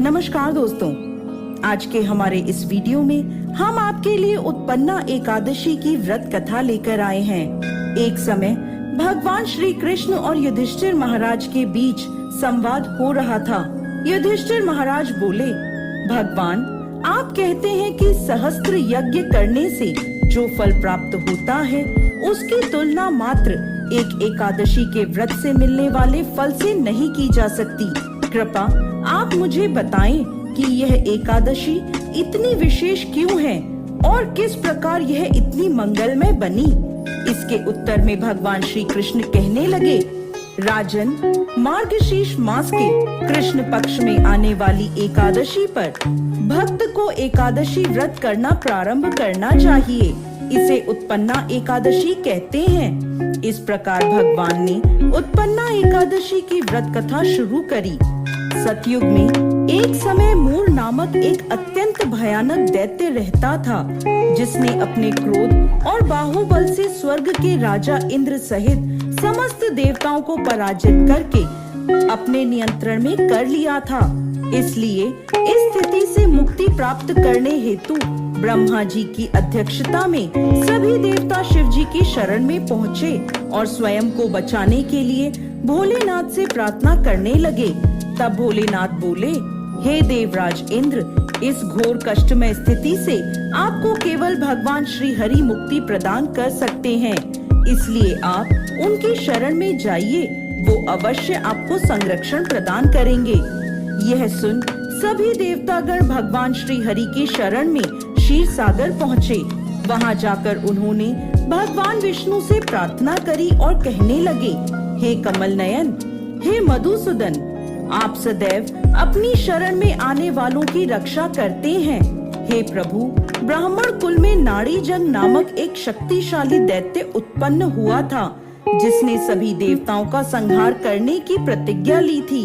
नमस्कार दोस्तों, आज के हमारे इस वीडियो में हम आपके लिए उत्पन्ना एकादशी की व्रत कथा लेकर आए हैं। एक समय भगवान श्री कृष्ण और युधिष्ठिर महाराज के बीच संवाद हो रहा था। युधिष्ठिर महाराज बोले, भगवान, आप कहते हैं कि सहस्त्र यज्ञ करने से जो फल प्राप्त होता है उसकी तुलना मात्र एक एकादशी के व्रत से मिलने वाले फल से नहीं की जा सकती। कृपा आप मुझे बताएं कि यह एकादशी इतनी विशेष क्यों है और किस प्रकार यह इतनी मंगलमय बनी। इसके उत्तर में भगवान श्री कृष्ण कहने लगे, राजन, मार्गशीर्ष मास के कृष्ण पक्ष में आने वाली एकादशी पर भक्त को एकादशी व्रत करना प्रारंभ करना चाहिए। इसे उत्पन्ना एकादशी कहते हैं। इस प्रकार भगवान ने उत्पन्ना एकादशी की व्रत कथा शुरू करी। सतयुग में एक समय मूर नामक एक अत्यंत भयानक दैत्य रहता था, जिसने अपने क्रोध और बाहुबल से स्वर्ग के राजा इंद्र सहित समस्त देवताओं को पराजित करके अपने नियंत्रण में कर लिया था। इसलिए इस स्थिति से मुक्ति प्राप्त करने हेतु ब्रह्मा जी की अध्यक्षता में सभी देवता शिव जी की शरण में पहुँचे और स्वयं को बचाने के लिए भोलेनाथ से प्रार्थना करने लगे। तब भोलेनाथ बोले, हे देवराज इंद्र, इस घोर कष्टमय स्थिति से आपको केवल भगवान श्री हरि मुक्ति प्रदान कर सकते हैं। इसलिए आप उनकी शरण में जाइए, वो अवश्य आपको संरक्षण प्रदान करेंगे। यह सुन सभी देवतागण भगवान श्री हरि की शरण में क्षीर सागर पहुँचे। वहाँ जाकर उन्होंने भगवान विष्णु से प्रार्थना करी और कहने लगे, हे कमल नयन, हे मधुसूदन, आप सदैव अपनी शरण में आने वालों की रक्षा करते हैं। हे प्रभु, ब्राह्मण कुल में नाड़ी जंग नामक एक शक्तिशाली दैत्य उत्पन्न हुआ था, जिसने सभी देवताओं का संहार करने की प्रतिज्ञा ली थी।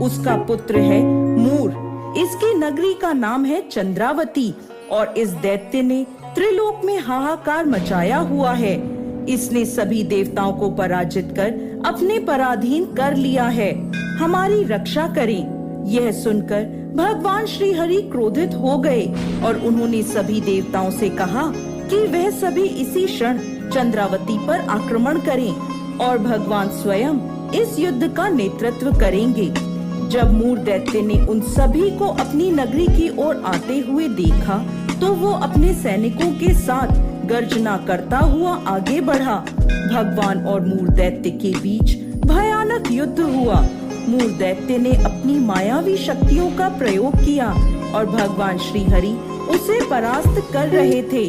उसका पुत्र है मूर। इसकी नगरी का नाम है चंद्रावती और इस दैत्य ने त्रिलोक में हाहाकार मचाया हुआ है। इसने सभी देवताओं को पराजित कर अपने पराधीन कर लिया है। हमारी रक्षा करें। यह सुनकर भगवान श्री हरि क्रोधित हो गए और उन्होंने सभी देवताओं से कहा कि वह सभी इसी क्षण चंद्रावती पर आक्रमण करें और भगवान स्वयं इस युद्ध का नेतृत्व करेंगे। जब मूर दैत्य ने उन सभी को अपनी नगरी की ओर आते हुए देखा तो वो अपने सैनिकों के साथ गर्जना करता हुआ आगे बढ़ा। भगवान और मूर दैत्य के बीच भयानक युद्ध हुआ। मूर दैत्य ने अपनी मायावी शक्तियों का प्रयोग किया और भगवान श्री हरि उसे परास्त कर रहे थे।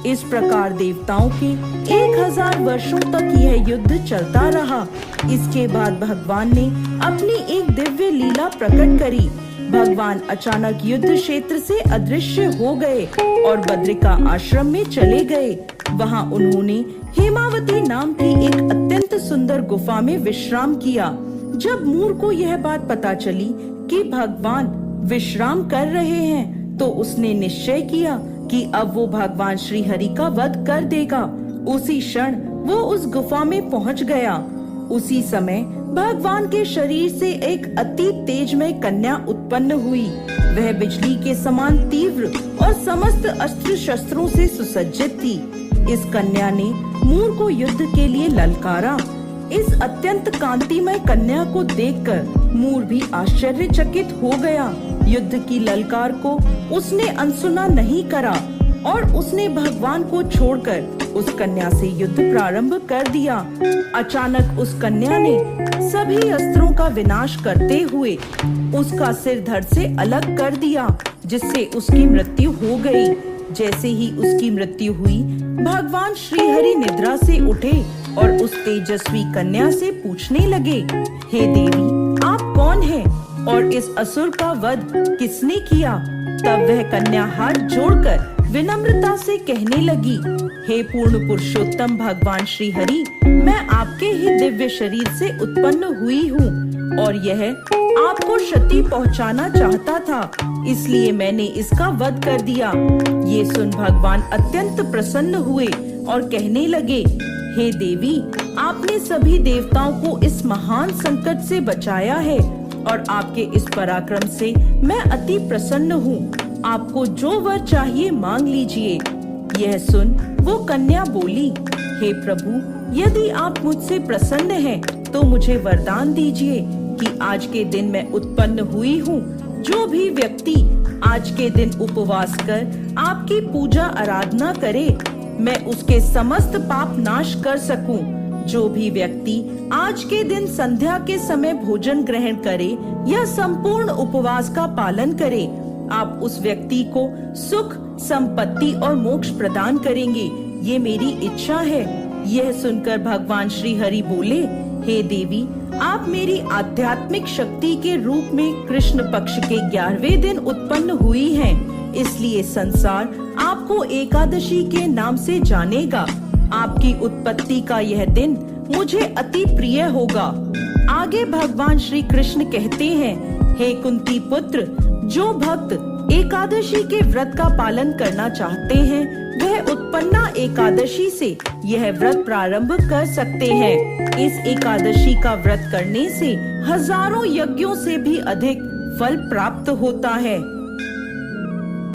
इस प्रकार देवताओं के 1000 वर्षों तक यह युद्ध चलता रहा। इसके बाद भगवान ने अपनी एक दिव्य लीला प्रकट करी। भगवान अचानक युद्ध क्षेत्र से अदृश्य हो गए और बद्रिका आश्रम में चले गए। वहाँ उन्होंने हेमावती नाम की एक अत्यंत सुंदर गुफा में विश्राम किया। जब मूर को यह बात पता चली कि भगवान विश्राम कर रहे हैं, तो उसने निश्चय किया कि अब वो भगवान श्री हरि का वध कर देगा। उसी क्षण वो उस गुफा में पहुंच गया। उसी समय भगवान के शरीर से एक अति तेजमय कन्या उत्पन्न हुई। वह बिजली के समान तीव्र और समस्त अस्त्र शस्त्रों से सुसज्जित थी। इस कन्या ने मूर को युद्ध के लिए ललकारा। इस अत्यंत कांतिमय कन्या को देखकर मूर भी आश्चर्यचकित हो गया। युद्ध की ललकार को उसने अनसुना नहीं करा और उसने भगवान को छोड़कर उस कन्या से युद्ध प्रारंभ कर दिया। अचानक उस कन्या ने सभी अस्त्रों का विनाश करते हुए उसका सिर धड़ से अलग कर दिया, जिससे उसकी मृत्यु हो गई। जैसे ही उसकी मृत्यु हुई, भगवान श्री हरि निद्रा से उठे और उस तेजस्वी कन्या से पूछने लगे, हे देवी, आप कौन हैं और इस असुर का वध किसने किया? तब वह कन्या हाथ जोड़कर विनम्रता से कहने लगी, हे पूर्ण पुरुषोत्तम भगवान श्री हरि, मैं आपके ही दिव्य शरीर से उत्पन्न हुई हूँ और यह आपको क्षति पहुँचाना चाहता था, इसलिए मैंने इसका वध कर दिया। ये सुन भगवान अत्यंत प्रसन्न हुए और कहने लगे, हे देवी, आपने सभी देवताओं को इस महान संकट से बचाया है और आपके इस पराक्रम से मैं अति प्रसन्न हूँ। आपको जो वर चाहिए मांग लीजिए। यह सुन वो कन्या बोली, हे प्रभु, यदि आप मुझसे प्रसन्न हैं, तो मुझे वरदान दीजिए कि आज के दिन मैं उत्पन्न हुई हूँ। जो भी व्यक्ति आज के दिन उपवास कर आपकी पूजा आराधना करे, मैं उसके समस्त पाप नाश कर सकूं। जो भी व्यक्ति आज के दिन संध्या के समय भोजन ग्रहण करे या संपूर्ण उपवास का पालन करे, आप उस व्यक्ति को सुख, संपत्ति और मोक्ष प्रदान करेंगे। ये मेरी इच्छा है। यह सुनकर भगवान श्री हरि बोले, हे देवी, आप मेरी आध्यात्मिक शक्ति के रूप में कृष्ण पक्ष के 11वें दिन उत्पन्न हुई हैं। इसलिए संसार आपको एकादशी के नाम से जानेगा। आपकी उत्पत्ति का यह दिन मुझे अति प्रिय होगा। आगे भगवान श्री कृष्ण कहते हैं, हे कुंती पुत्र, जो भक्त एकादशी के व्रत का पालन करना चाहते हैं, वह उत्पन्ना एकादशी से यह व्रत प्रारंभ कर सकते हैं। इस एकादशी का व्रत करने से हजारों यज्ञों से भी अधिक फल प्राप्त होता है।